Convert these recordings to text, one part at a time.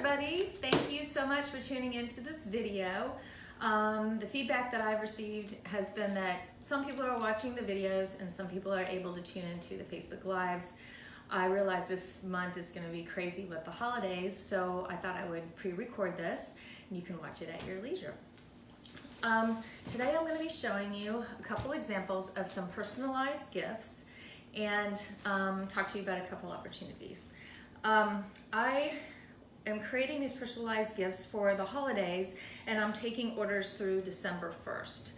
everybody. Thank you so much for tuning into this video. The feedback that I've received has been that some people are watching the videos and some people are able to tune into the Facebook Lives. I realize this month is going to be crazy with the holidays, so I thought I would pre-record this and you can watch it at your leisure. Today I'm going to be showing you a couple examples of some personalized gifts and talk to you about a couple opportunities. I am creating these personalized gifts for the holidays, and I'm taking orders through December 1st.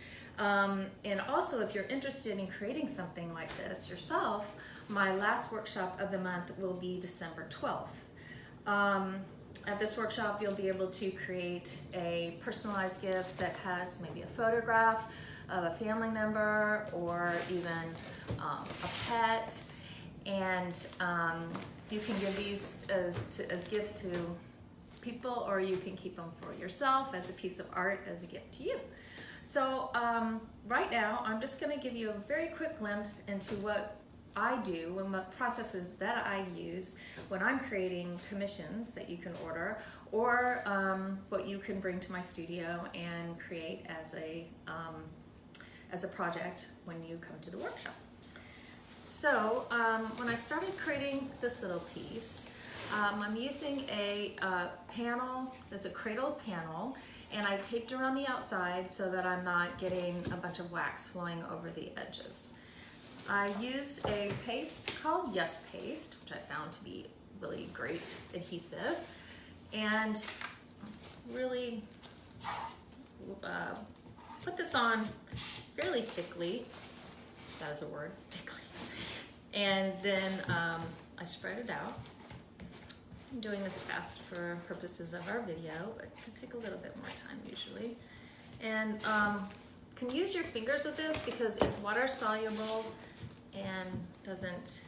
And also, if you're interested in creating something like this yourself, my last workshop of the month will be December 12th. At this workshop, you'll be able to create a personalized gift that has maybe a photograph of a family member or even a pet, and you can give these as gifts to people, or you can keep them for yourself as a piece of art, as a gift to you. So right now, I'm just going to give you a very quick glimpse into what I do and what processes that I use when I'm creating commissions that you can order, or what you can bring to my studio and create as a project when you come to the workshop. So when I started creating this little piece, I'm using a panel that's a cradle panel, and I taped around the outside so that I'm not getting a bunch of wax flowing over the edges. I used a paste called Yes Paste, which I found to be really great adhesive, and really put this on fairly thickly, if that is a word, thickly, and then I spread it out. I'm doing this fast for purposes of our video, but it can take a little bit more time usually. And can use your fingers with this because it's water soluble and doesn't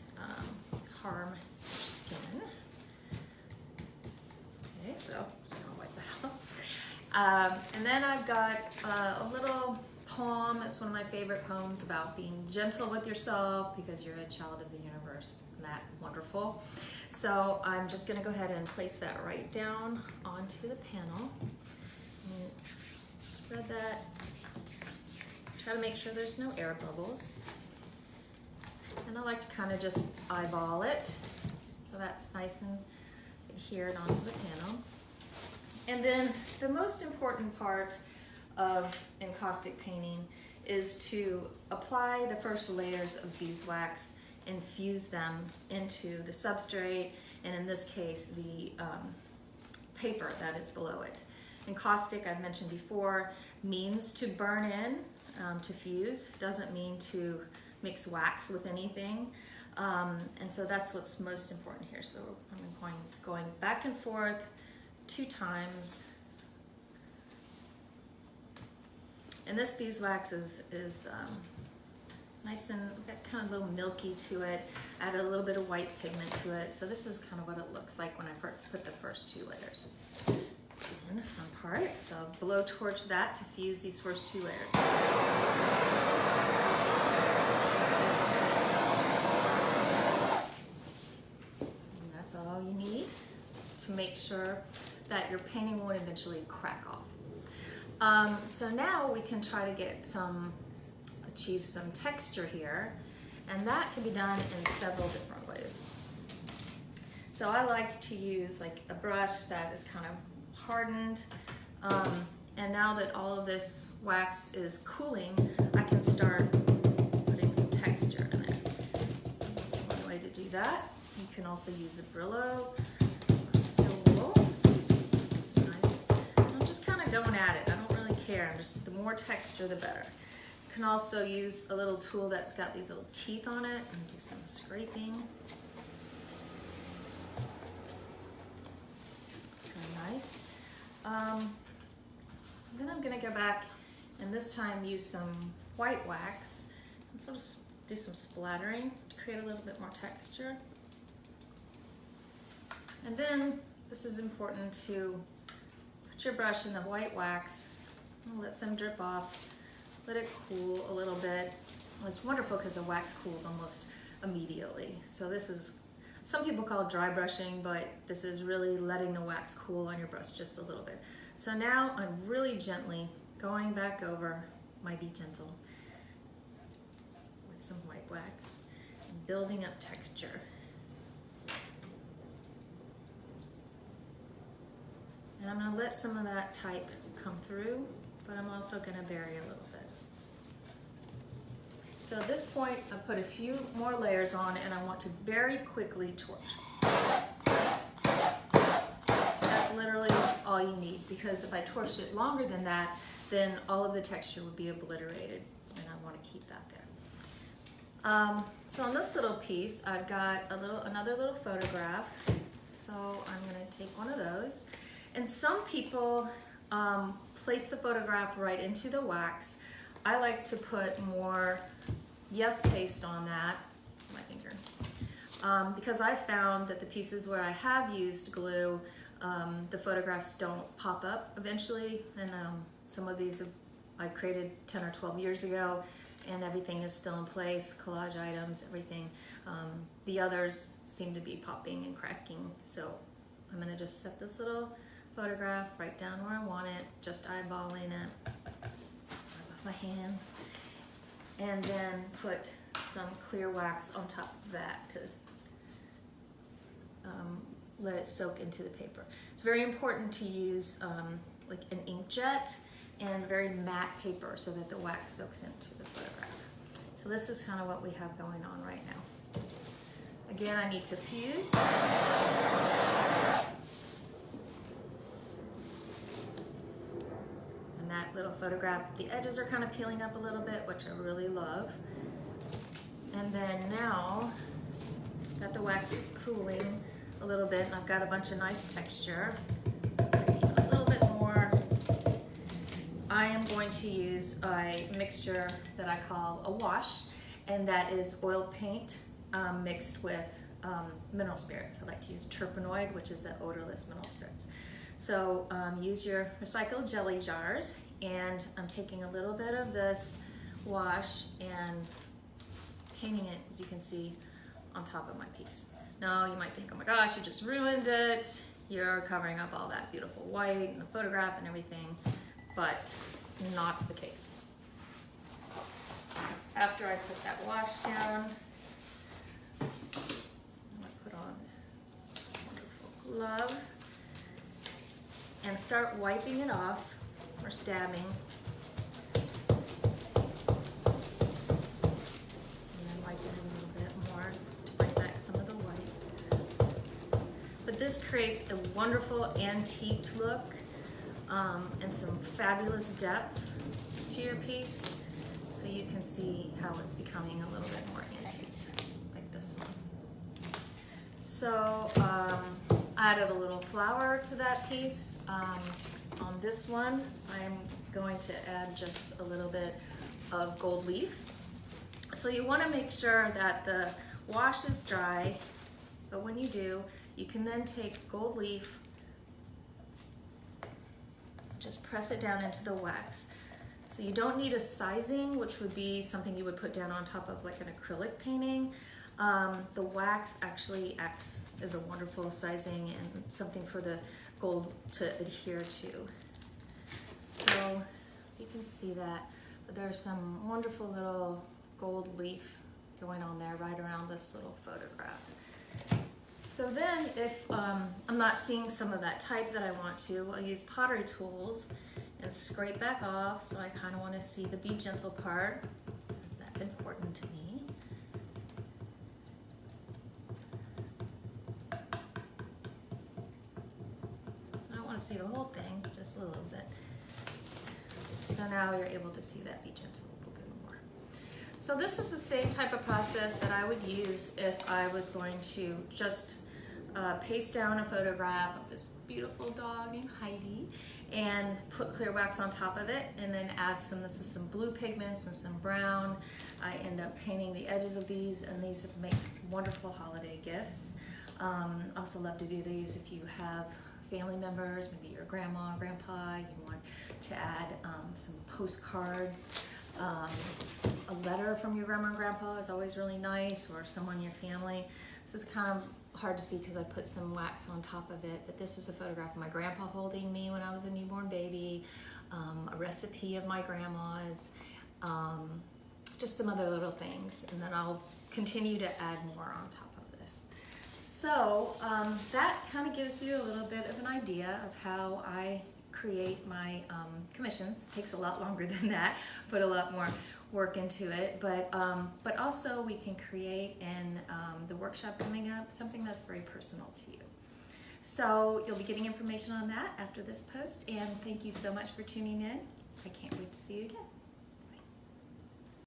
harm your skin. Okay, so I'll wipe that off. And then I've got a little poem. It's one of my favorite poems about being gentle with yourself because you're a child of the universe. Isn't that wonderful? So I'm just going to go ahead and place that right down onto the panel. And spread that. Try to make sure there's no air bubbles. And I like to kind of just eyeball it so that's nice and adhered onto the panel. And then the most important part of encaustic painting is to apply the first layers of beeswax and fuse them into the substrate, and in this case the paper that is below it. Encaustic, I've mentioned before, means to burn in, to fuse, doesn't mean to mix wax with anything, and so that's what's most important here. So I'm going back and forth 2 times, and this beeswax is nice and got kind of a little milky to it. Added a little bit of white pigment to it, so this is kind of what it looks like when I put the first 2 layers. And fun part, so I'll blow torch that to fuse these first 2 layers. And that's all you need to make sure that your painting won't eventually crack off. So now we can try to achieve some texture here, and that can be done in several different ways. So I like to use like a brush that is kind of hardened, and now that all of this wax is cooling, I can start putting some texture in it. This is one way to do that. You can also use a Brillo or steel wool. It's nice. I'm just kind of going at it. I don't really care. The more texture, the better. You can also use a little tool that's got these little teeth on it and do some scraping. It's kind of nice. Then I'm going to go back and this time use some white wax and sort of do some splattering to create a little bit more texture. And then this is important to put your brush in the white wax and let some drip off. Let it cool a little bit. Well, it's wonderful because the wax cools almost immediately. So this is Some people call it dry brushing, but this is really letting the wax cool on your brush just a little bit. So now I'm really gently going back over my Be Gentle with some white wax and building up texture. And I'm gonna let some of that type come through, but I'm also gonna vary a little bit. So at this point, I put a few more layers on and I want to very quickly torch. That's literally all you need, because if I torched it longer than that, then all of the texture would be obliterated, and I want to keep that there. So on this little piece, I've got another little photograph. So I'm going to take one of those. And some people place the photograph right into the wax. I like to put more Yes paste on that, my finger, because I found that the pieces where I have used glue, the photographs don't pop up eventually, and some of these I created 10 or 12 years ago, and everything is still in place, collage items, everything. The others seem to be popping and cracking, so I'm gonna just set this little photograph right down where I want it, just eyeballing it with my hands, and then put some clear wax on top of that to let it soak into the paper. It's very important to use like an inkjet and very matte paper so that the wax soaks into the photograph. So this is kind of what we have going on right now. Again, I need to fuse. And that little photograph, the edges are kind of peeling up a little bit, which I really love. And then now that the wax is cooling a little bit, and I've got a bunch of nice texture, even a little bit more, I am going to use a mixture that I call a wash, and that is oil paint mixed with mineral spirits. I like to use terpenoid, which is an odorless mineral spirits. So use your recycled jelly jars, and I'm taking a little bit of this wash and painting it, as you can see, on top of my piece. Now you might think, oh my gosh, you just ruined it. You're covering up all that beautiful white and the photograph and everything, but not the case. After I put that wash down, I'm gonna put on a wonderful glove and start wiping it off or stabbing. This creates a wonderful antiqued look and some fabulous depth to your piece. So you can see how it's becoming a little bit more antiqued, like this one. So I added a little flower to that piece. On this one, I'm going to add just a little bit of gold leaf. So you want to make sure that the wash is dry, but when you do, you can then take gold leaf, just press it down into the wax. So you don't need a sizing, which would be something you would put down on top of like an acrylic painting. The wax actually acts as a wonderful sizing and something for the gold to adhere to. So you can see that, but there's some wonderful little gold leaf going on there right around this little photograph. So then if I'm not seeing some of that type that I want to, I'll use pottery tools and scrape back off. So I kind of want to see the Be Gentle part, because that's important to me. I don't want to see the whole thing, just a little bit. So now you're able to see that Be Gentle a little bit more. So this is the same type of process that I would use if I was going to just paste down a photograph of this beautiful dog named Heidi and put clear wax on top of it, and then add this is some blue pigments and some brown. I end up painting the edges of these, and these make wonderful holiday gifts. Also love to do these if you have family members, maybe your grandma, grandpa, you want to add some postcards. A letter from your grandma and grandpa is always really nice, or someone in your family. This is kind of hard to see because I put some wax on top of it, but this is a photograph of my grandpa holding me when I was a newborn baby, a recipe of my grandma's, just some other little things, and then I'll continue to add more on top of this. So that kind of gives you a little bit of an idea of how I create my commissions. Takes a lot longer than that, put a lot more work into it, but also we can create in the workshop coming up something that's very personal to you. So you'll be getting information on that after this post, and thank you so much for tuning in. I can't wait to see you again.